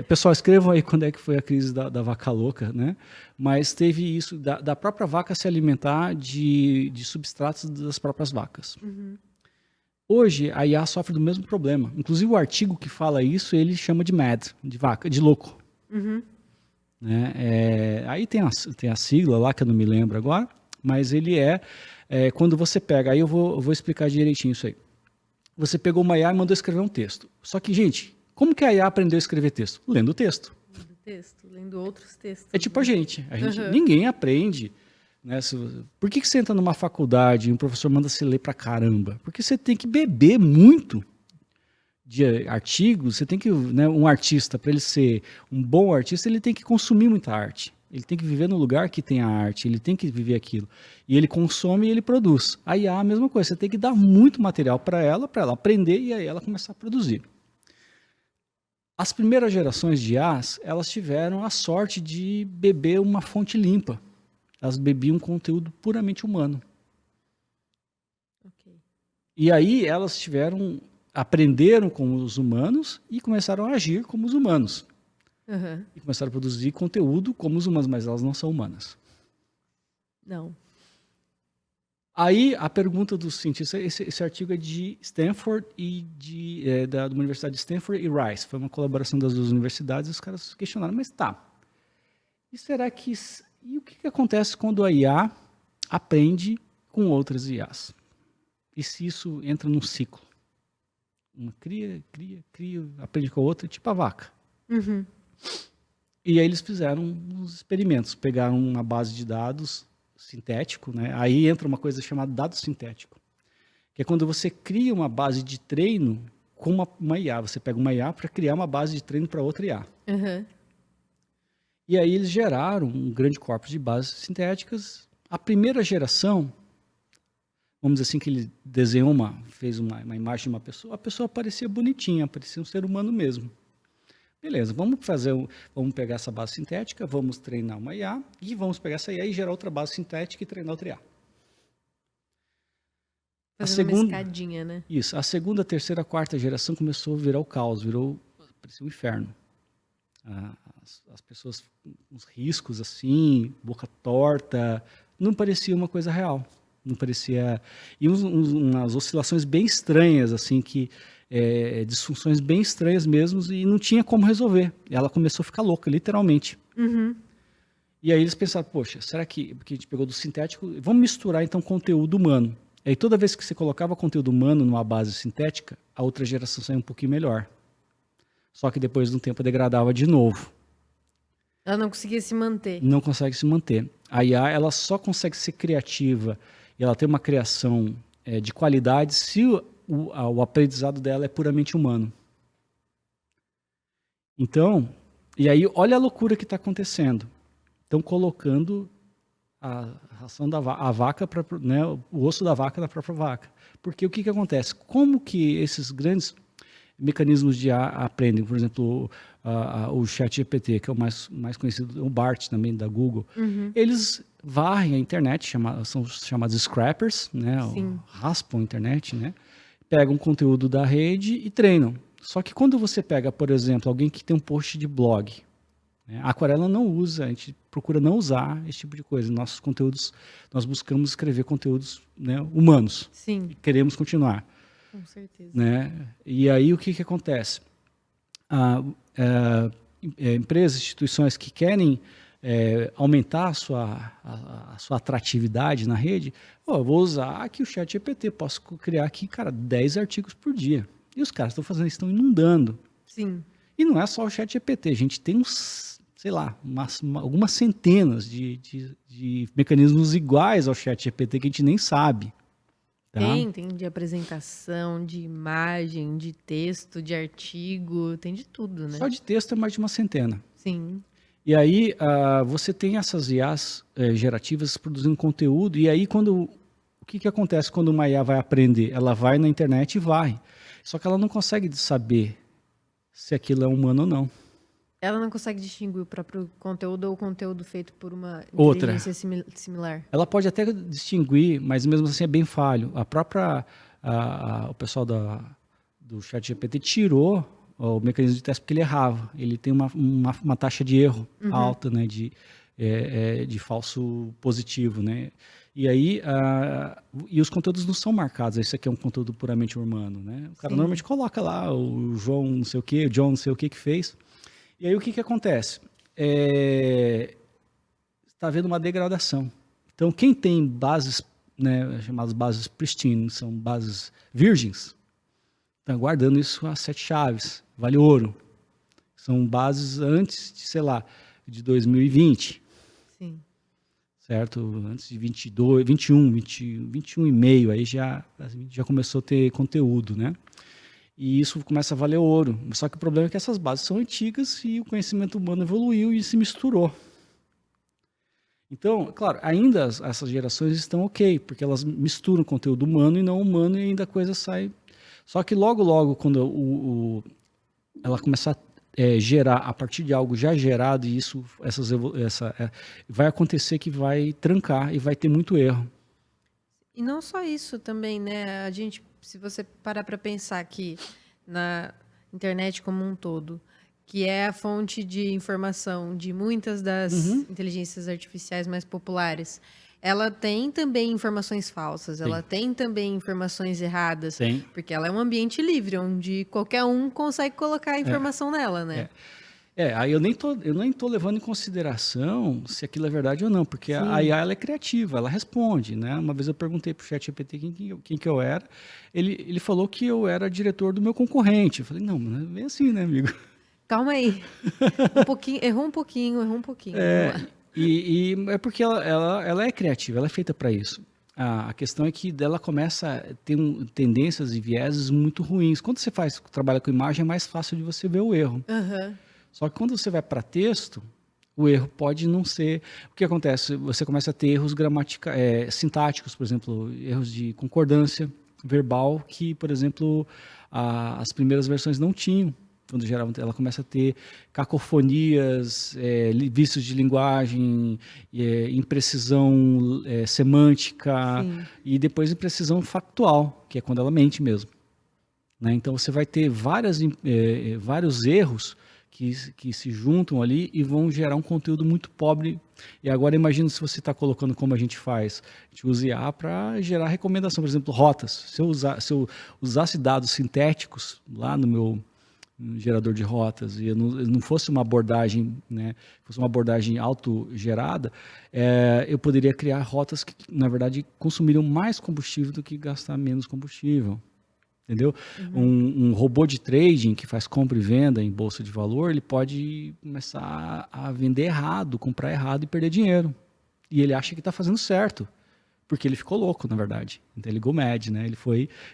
pessoal, escrevam aí quando é que foi a crise da vaca louca, né? Mas teve isso, da própria vaca se alimentar de substratos das próprias vacas. Uhum. Hoje, a IA sofre do mesmo problema. Inclusive, o artigo que fala isso, ele chama de mad, de vaca, de louco. Uhum. Né? Aí tem a sigla lá, que eu não me lembro agora, mas ele quando você pega, aí eu vou explicar direitinho isso aí. Você pegou uma IA e mandou escrever um texto. Só que, gente, como que a IA aprendeu a escrever texto? Lendo o texto. Lendo texto, lendo outros textos. É tipo a gente. Uhum. Ninguém aprende. Né? Por que você entra numa faculdade e um professor manda você ler pra caramba? Porque você tem que beber muito de artigos, você tem que, né, um artista, para ele ser um bom artista, ele tem que consumir muita arte. Ele tem que viver no lugar que tem a arte, ele tem que viver aquilo. E ele consome e ele produz. A IA é a mesma coisa, você tem que dar muito material para ela aprender e aí ela começar a produzir. As primeiras gerações de IAs, elas tiveram a sorte de beber uma fonte limpa. Elas bebiam conteúdo puramente humano. Okay. E aí elas aprenderam como os humanos e começaram a agir como os humanos. Uhum. E começaram a produzir conteúdo como os humanos, mas elas não são humanas. Não. Aí a pergunta dos cientistas, esse artigo é de Stanford e da Universidade de Stanford e Rice. Foi uma colaboração das duas universidades e os caras questionaram, mas tá. E o que acontece quando a IA aprende com outras IAs? E se isso entra num ciclo? Uma cria, aprende com a outra, tipo a vaca. Uhum. E aí eles fizeram uns experimentos, pegaram uma base de dados sintético, né? Aí entra uma coisa chamada dado sintético, que é quando você cria uma base de treino com uma IA. Você pega uma IA para criar uma base de treino para outra IA. Uhum. E aí eles geraram um grande corpus de bases sintéticas. A primeira geração, vamos dizer assim, que ele desenhou fez uma imagem de uma pessoa, a pessoa parecia bonitinha, parecia um ser humano mesmo. Beleza, vamos pegar essa base sintética, vamos treinar uma IA, e vamos pegar essa IA e gerar outra base sintética e treinar outra IA. Fazendo uma escadinha, né? Isso, a segunda, terceira, quarta geração começou a virar o caos, parecia um inferno. As pessoas com uns riscos assim, boca torta, não parecia uma coisa real. Não parecia. E umas oscilações bem estranhas, assim, disfunções bem estranhas mesmo, e não tinha como resolver. Ela começou a ficar louca, literalmente. Uhum. E aí eles pensaram, poxa, será que. Porque a gente pegou do sintético, vamos misturar então conteúdo humano. E aí toda vez que você colocava conteúdo humano numa base sintética, a outra geração saía um pouquinho melhor. Só que depois de um tempo degradava de novo. Ela não conseguia se manter. Não consegue se manter. A IA ela só consegue ser criativa e ela tem uma criação de qualidade se o aprendizado dela é puramente humano. Então, e aí olha a loucura que está acontecendo. Estão colocando a ração a vaca, né, o osso da vaca na própria vaca. Porque o que acontece? Como que esses grandes mecanismos de IA aprendem? Por exemplo, o ChatGPT, que é o mais conhecido, o BART também, da Google. Uhum. Eles varrem a internet, são chamados scrappers, né? Raspam a internet, né? Pegam conteúdo da rede e treinam. Só que quando você pega, por exemplo, alguém que tem um post de blog, né? A Aquarela não usa, a gente procura não usar esse tipo de coisa. Nossos conteúdos, nós buscamos escrever conteúdos, né, humanos. Sim. E queremos continuar. Com certeza. Né? E aí o que acontece? empresas, instituições que querem aumentar a sua atratividade na rede, eu vou usar aqui o ChatGPT, posso criar aqui, cara, 10 artigos por dia. E os caras estão fazendo isso, estão inundando. Sim. E não é só o ChatGPT, a gente tem sei lá, algumas centenas de mecanismos iguais ao ChatGPT que a gente nem sabe. Tá? Tem de apresentação, de imagem, de texto, de artigo, tem de tudo, né? Só de texto é mais de uma centena. Sim. E aí você tem essas IAs gerativas produzindo conteúdo, e aí o que acontece quando uma IA vai aprender? Ela vai na internet e vai. Só que ela não consegue saber se aquilo é humano ou não. Ela não consegue distinguir o próprio conteúdo ou o conteúdo feito por uma Outra. inteligência similar. Ela pode até distinguir, mas mesmo assim é bem falho. O pessoal do ChatGPT tirou o mecanismo de teste porque ele errava. Ele tem uma taxa de erro alta, né, de falso positivo, né? E aí, e os conteúdos não são marcados. Esse aqui é um conteúdo puramente humano, né? O cara normalmente coloca lá o João não sei o que, o John não sei o que fez. E aí o que acontece? Está havendo uma degradação. Então, quem tem bases, né, chamadas bases pristine, são bases virgens, está guardando isso a 7 chaves, vale ouro. São bases antes de, sei lá, de 2020. Sim. Certo? Antes de 22, 21 e meio, aí já começou a ter conteúdo, né? E isso começa a valer ouro. Só que o problema é que essas bases são antigas e o conhecimento humano evoluiu e se misturou. Então, claro, ainda essas gerações estão ok, porque elas misturam conteúdo humano e não humano e ainda a coisa sai. Só que logo, quando ela começar a gerar a partir de algo já gerado, e isso vai acontecer que vai trancar e vai ter muito erro. E não só isso também, né? A gente, se você parar para pensar que na internet como um todo, que é a fonte de informação de muitas das inteligências artificiais mais populares, ela tem também informações falsas, ela tem também informações erradas, porque ela é um ambiente livre, onde qualquer um consegue colocar a informação nela, né? Aí eu nem tô levando em consideração se aquilo é verdade ou não, porque a IA ela é criativa, ela responde, né? Uma vez eu perguntei pro ChatGPT quem que eu era, ele falou que eu era diretor do meu concorrente. Eu falei, não, não é bem assim, né, amigo? Calma aí, errou um pouquinho. E é porque ela é criativa, ela é feita para isso. A questão é que ela começa a ter tendências e vieses muito ruins. Quando você trabalha com imagem, é mais fácil de você ver o erro. Só que quando você vai para texto, o erro pode não ser... O que acontece? Você começa a ter erros sintáticos, por exemplo, erros de concordância verbal que, por exemplo, as primeiras versões não tinham. Quando geravam, ela começa a ter cacofonias, vícios de linguagem, imprecisão semântica e depois imprecisão factual, que é quando ela mente mesmo. Né? Então você vai ter vários erros que se juntam ali e vão gerar um conteúdo muito pobre. E agora imagina se você está colocando como a gente faz. A gente usa IA para gerar recomendação, por exemplo, rotas. Se eu usasse dados sintéticos lá no meu gerador de rotas e não fosse uma abordagem, né, fosse uma abordagem autogerada, eu poderia criar rotas que, na verdade, consumiriam mais combustível do que gastar menos combustível. Entendeu? Um robô de trading que faz compra e venda em bolsa de valor, ele pode começar a vender errado, comprar errado e perder dinheiro. E ele acha que está fazendo certo, porque ele ficou louco, na verdade. Então ele go mad, né?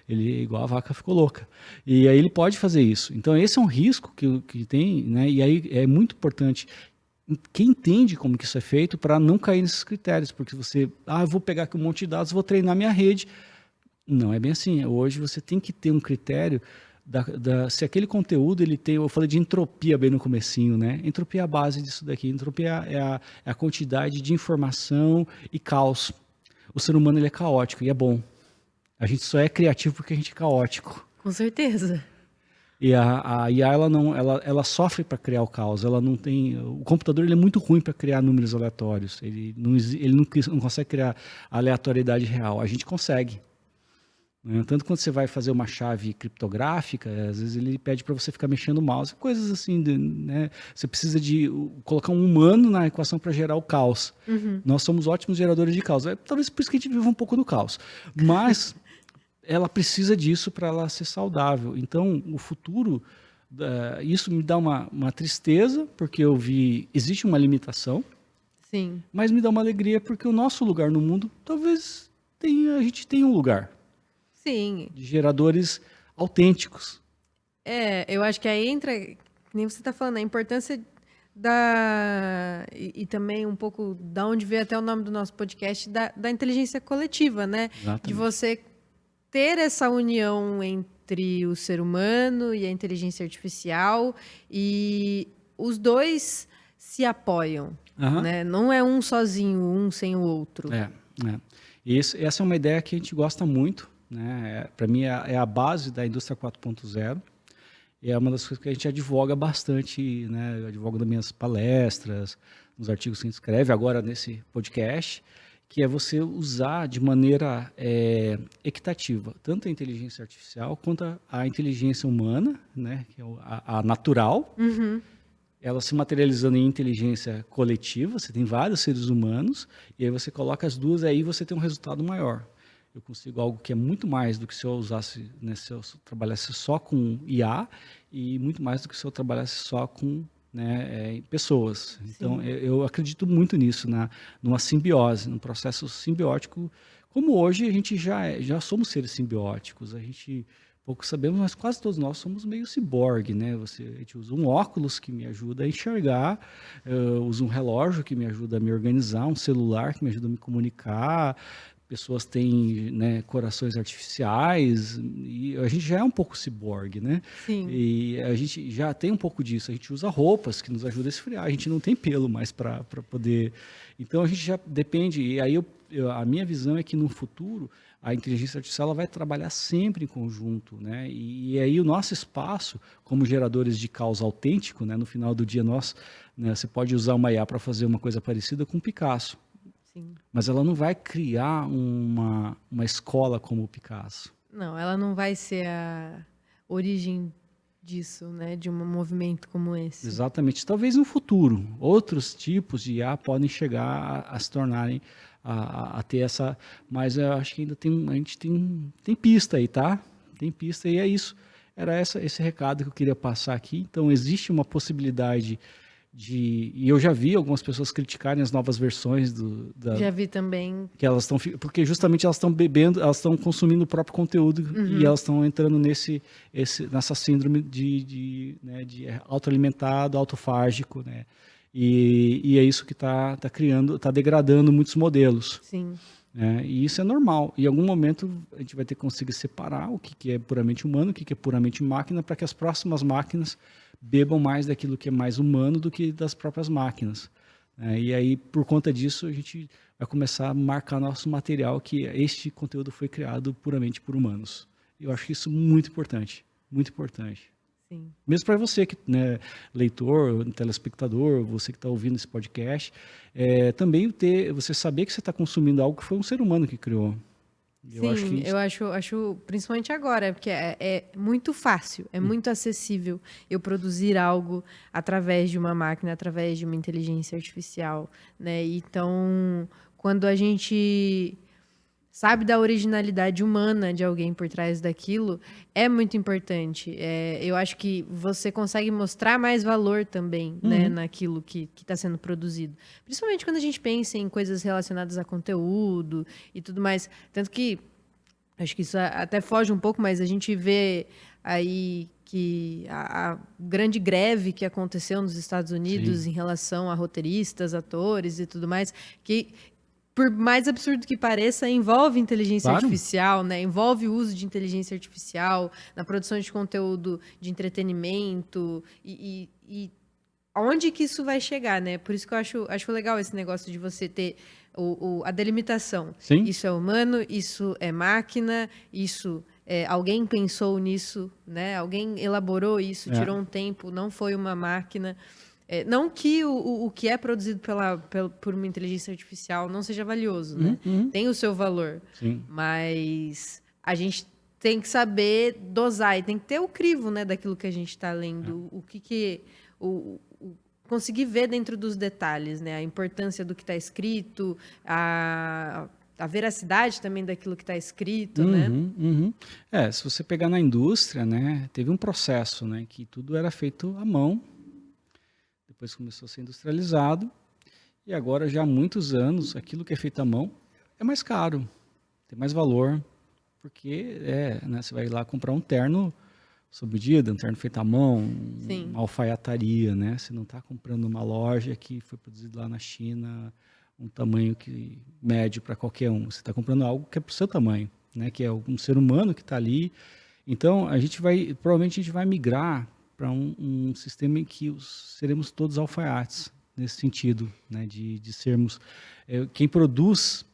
Ele igual a vaca ficou louca. E aí ele pode fazer isso. Então esse é um risco que tem, né? E aí é muito importante quem entende como que isso é feito para não cair nesses critérios, porque eu vou pegar aqui um monte de dados, vou treinar minha rede. Não é bem assim. Hoje você tem que ter um critério se aquele conteúdo ele tem, eu falei de entropia bem no comecinho, né? Entropia é a base disso daqui. Entropia é a quantidade de informação e caos. O ser humano ele é caótico e é bom. A gente só é criativo porque a gente é caótico. Com certeza. E a IA ela sofre para criar o caos. Ela não tem. O computador ele é muito ruim para criar números aleatórios. Ele não consegue criar aleatoriedade real. A gente consegue. né? Tanto quando você vai fazer uma chave criptográfica, às vezes ele pede para você ficar mexendo o mouse, coisas assim, né? Você precisa de colocar um humano na equação para gerar o caos. Nós somos ótimos geradores de caos. Talvez por isso que a gente vive um pouco do caos. Mas ela precisa disso para ela ser saudável. Então, o futuro, isso me dá uma tristeza, porque eu vi, existe uma limitação, Sim. mas me dá uma alegria, porque o nosso lugar no mundo, talvez a gente tenha um lugar. Sim. De geradores autênticos. Eu acho que aí entra, nem você está falando, a importância e também um pouco da onde veio até o nome do nosso podcast, da inteligência coletiva, né? Exatamente. De você ter essa união entre o ser humano e a inteligência artificial, e os dois se apoiam, né? Não é um sozinho, um sem o outro. Essa é uma ideia que a gente gosta muito, né? Para mim é a base da indústria 4.0, e é uma das coisas que a gente advoga bastante, né? Eu advogo nas minhas palestras, nos artigos que a gente escreve, agora nesse podcast, que é você usar de maneira equitativa tanto a inteligência artificial quanto a inteligência humana, né? Que é a natural, ela se materializando em inteligência coletiva. Você tem vários seres humanos, e aí você coloca as duas, aí você tem um resultado maior. Eu consigo algo que é muito mais do que se eu usasse, né, se eu trabalhasse só com IA, e muito mais do que se eu trabalhasse só com, né, pessoas. Então, eu acredito muito nisso, numa simbiose, num processo simbiótico, como hoje a gente já somos seres simbióticos. A gente pouco sabemos, mas quase todos nós somos meio ciborgue, né? A gente usa um óculos que me ajuda a enxergar, eu uso um relógio que me ajuda a me organizar, um celular que me ajuda a me comunicar. Pessoas têm, né, corações artificiais, e a gente já é um pouco ciborgue, né? Sim. E a gente já tem um pouco disso. A gente usa roupas que nos ajudam a esfriar, a gente não tem pelo mais para poder... Então a gente já depende, e aí a minha visão é que no futuro a inteligência artificial ela vai trabalhar sempre em conjunto, né? E aí o nosso espaço como geradores de caos autêntico, né? No final do dia né, você pode usar uma IA para fazer uma coisa parecida com Picasso. Sim. Mas ela não vai criar uma escola como o Picasso. Não, ela não vai ser a origem disso, né? De um movimento como esse. Exatamente. Talvez no futuro, outros tipos de IA podem chegar a se tornarem, a ter essa... Mas eu acho que ainda a gente tem pista aí, tá? Tem pista, e é isso. Era esse recado que eu queria passar aqui. Então, existe uma possibilidade... E eu já vi algumas pessoas criticarem as novas versões já vi também. Que elas estão... Porque justamente elas estão bebendo, elas estão consumindo o próprio conteúdo, e elas estão entrando nessa síndrome de autoalimentado, autofágico, né? E é isso que está criando, está degradando muitos modelos. Sim. E isso é normal. Em algum momento a gente vai ter que conseguir separar o que é puramente humano, o que é puramente máquina, para que as próximas máquinas bebam mais daquilo que é mais humano do que das próprias máquinas. E aí, por conta disso, a gente vai começar a marcar nosso material que este conteúdo foi criado puramente por humanos. Eu acho isso muito importante, muito importante. Sim. Mesmo para você, que, né, leitor, telespectador, você que está ouvindo esse podcast, também você saber que você está consumindo algo que foi um ser humano que criou. Sim, eu acho principalmente agora, porque é muito fácil, é muito acessível eu produzir algo através de uma máquina, através de uma inteligência artificial, né? Então, quando a gente sabe da originalidade humana de alguém por trás daquilo, é muito importante. Eu acho que você consegue mostrar mais valor também, né, naquilo que está sendo produzido. Principalmente quando a gente pensa em coisas relacionadas a conteúdo e tudo mais. Tanto que, acho que isso até foge um pouco, mas a gente vê aí que a grande greve que aconteceu nos Estados Unidos Sim. em relação a roteiristas, atores e tudo mais, que... por mais absurdo que pareça, envolve inteligência artificial, né? Envolve o uso de inteligência artificial na produção de conteúdo de entretenimento e aonde que isso vai chegar, né? Por isso que eu acho legal esse negócio de você ter a delimitação. Sim. Isso é humano, isso é máquina, isso... alguém pensou nisso, né? Alguém elaborou isso, tirou um tempo, não foi uma máquina... não que o que é produzido por uma inteligência artificial não seja valioso, né? Tem o seu valor. Sim. Mas a gente tem que saber dosar e tem que ter o crivo, né, daquilo que a gente está lendo, conseguir ver dentro dos detalhes, né, a importância do que está escrito, a veracidade também daquilo que está escrito, né? Se você pegar na indústria, né, teve um processo, né, que tudo era feito à mão, depois começou a ser industrializado, e agora já há muitos anos, aquilo que é feito à mão é mais caro, tem mais valor, porque né, você vai lá comprar um terno sob medida, um terno feito à mão, uma alfaiataria, né? Você não está comprando uma loja que foi produzida lá na China, um tamanho médio para qualquer um. Você está comprando algo que é para o seu tamanho, né? Que é um ser humano que está ali. Então, provavelmente a gente vai migrar para um sistema em que seremos todos alfaiates, nesse sentido, né? De sermos quem produz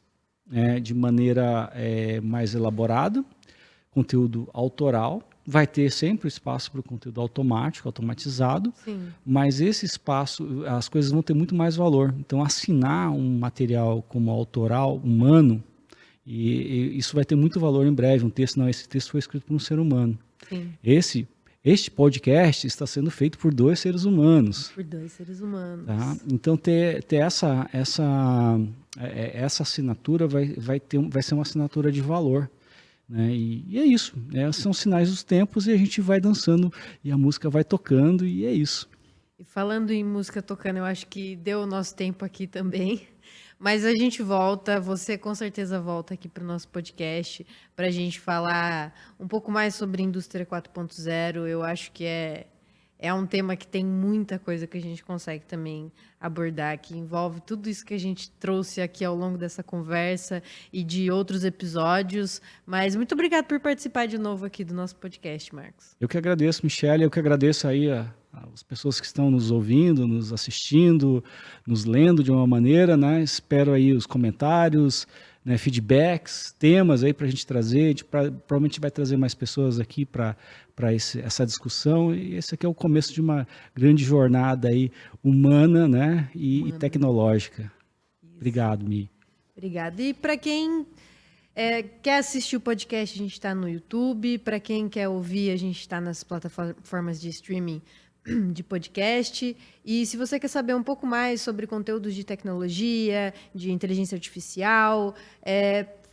de maneira mais elaborada, conteúdo autoral, vai ter sempre espaço para o conteúdo automatizado, mas esse espaço, as coisas vão ter muito mais valor. Então, assinar um material como autoral, humano, e isso vai ter muito valor em breve. Esse texto foi escrito por um ser humano. Este podcast está sendo feito por 2 seres humanos. Por 2 seres humanos. Tá? Então, ter essa assinatura vai ser uma assinatura de valor. Né? E é isso. São sinais dos tempos e a gente vai dançando e a música vai tocando e é isso. E falando em música tocando, eu acho que deu o nosso tempo aqui também. Mas a gente volta, você com certeza volta aqui para o nosso podcast para a gente falar um pouco mais sobre Indústria 4.0. Eu acho que é um tema que tem muita coisa que a gente consegue também abordar, que envolve tudo isso que a gente trouxe aqui ao longo dessa conversa e de outros episódios. Mas muito obrigado por participar de novo aqui do nosso podcast, Marcos. Eu que agradeço, Michele, eu que agradeço aí as pessoas que estão nos ouvindo, nos assistindo, nos lendo de uma maneira, né? Espero aí os comentários, né, feedbacks, temas aí para a gente trazer. Provavelmente vai trazer mais pessoas aqui para essa discussão. E esse aqui é o começo de uma grande jornada aí humana, né, e tecnológica. Isso. Obrigado, Mi. Obrigada. E para quem quer assistir o podcast, a gente está no YouTube. Para quem quer ouvir, a gente está nas plataformas de streaming de podcast. E se você quer saber um pouco mais sobre conteúdos de tecnologia, de inteligência artificial,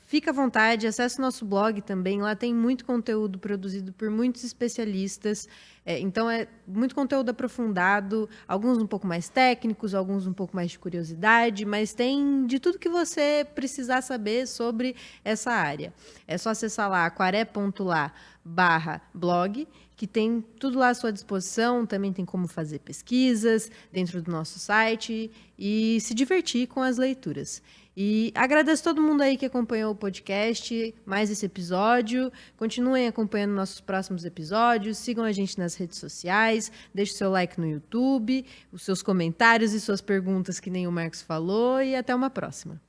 fica à vontade, acesse o nosso blog também. Lá tem muito conteúdo produzido por muitos especialistas. Então, é muito conteúdo aprofundado, alguns um pouco mais técnicos, alguns um pouco mais de curiosidade, mas tem de tudo que você precisar saber sobre essa área. É só acessar lá, aquaré.lá/blog, que tem tudo lá à sua disposição. Também tem como fazer pesquisas dentro do nosso site e se divertir com as leituras. E agradeço todo mundo aí que acompanhou o podcast, mais esse episódio. Continuem acompanhando nossos próximos episódios, sigam a gente nas redes sociais, deixe o seu like no YouTube, os seus comentários e suas perguntas que nem o Marcos falou, e até uma próxima.